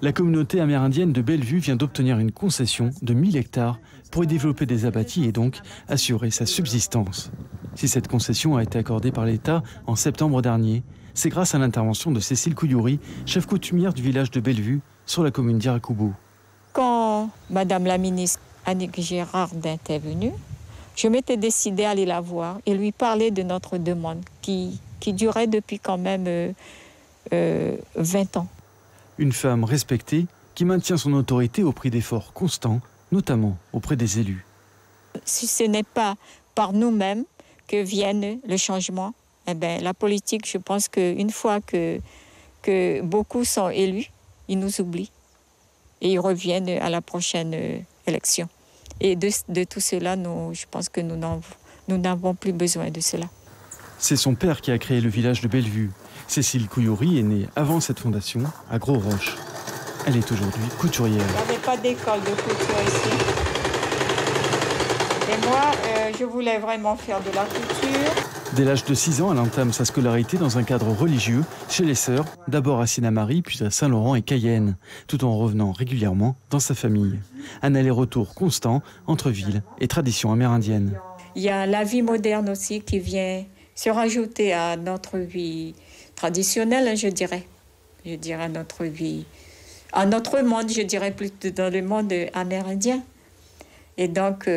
La communauté amérindienne de Bellevue vient d'obtenir une concession de 1000 hectares pour y développer des abatis et donc assurer sa subsistance. Si cette concession a été accordée par l'État en septembre dernier, c'est grâce à l'intervention de Cécile Couillouri, chef coutumière du village de Bellevue, sur la commune d'Irakubo. Quand Madame la ministre Annick Girardin est venue, je m'étais décidée à aller la voir et lui parler de notre demande qui durait depuis quand même 20 ans. Une femme respectée qui maintient son autorité au prix d'efforts constants, notamment auprès des élus. Si ce n'est pas par nous-mêmes que vienne le changement, eh bien, la politique, je pense qu'une fois que beaucoup sont élus, ils nous oublient et ils reviennent à la prochaine élection. Et de tout cela, je pense que nous n'avons plus besoin de cela. C'est son père qui a créé le village de Bellevue. Cécile Couillouri est née avant cette fondation, à Gros-Roches. Elle est aujourd'hui couturière. Il n'y avait pas d'école de couture ici. Et moi, je voulais vraiment faire de la couture. Dès l'âge de 6 ans, elle entame sa scolarité dans un cadre religieux, chez les sœurs, d'abord à Sinnamary, puis à Saint-Laurent et Cayenne, tout en revenant régulièrement dans sa famille. Un aller-retour constant entre ville et tradition amérindienne. Il y a la vie moderne aussi qui vient se rajouter à notre vie traditionnelle, je dirais. Je dirais notre vie, à notre monde, je dirais plutôt dans le monde amérindien. Et donc,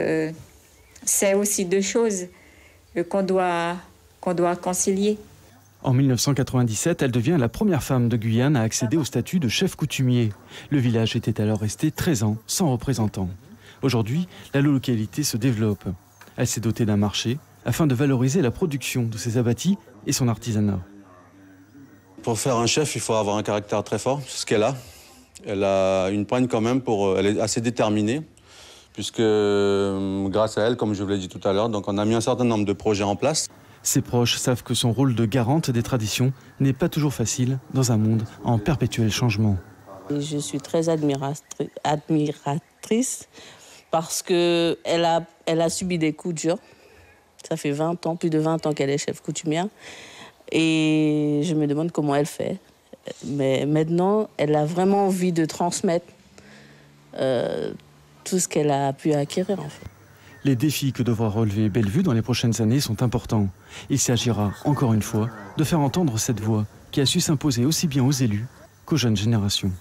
c'est aussi deux choses qu'on doit concilier. En 1997, elle devient la première femme de Guyane à accéder au statut de chef coutumier. Le village était alors resté 13 ans sans représentant. Aujourd'hui, la localité se développe. Elle s'est dotée d'un marché afin de valoriser la production de ses abatis et son artisanat. Pour faire un chef, il faut avoir un caractère très fort, c'est ce qu'elle a. Elle a une poigne quand même, elle est assez déterminée, puisque grâce à elle, comme je vous l'ai dit tout à l'heure, donc on a mis un certain nombre de projets en place. Ses proches savent que son rôle de garante des traditions n'est pas toujours facile dans un monde en perpétuel changement. Je suis très admiratrice parce qu'elle a subi des coups durs. Ça fait 20 ans, plus de 20 ans qu'elle est chef coutumière. Et je me demande comment elle fait. Mais maintenant, elle a vraiment envie de transmettre tout ce qu'elle a pu acquérir, en fait. Les défis que devra relever Bellevue dans les prochaines années sont importants. Il s'agira, encore une fois, de faire entendre cette voix qui a su s'imposer aussi bien aux élus qu'aux jeunes générations.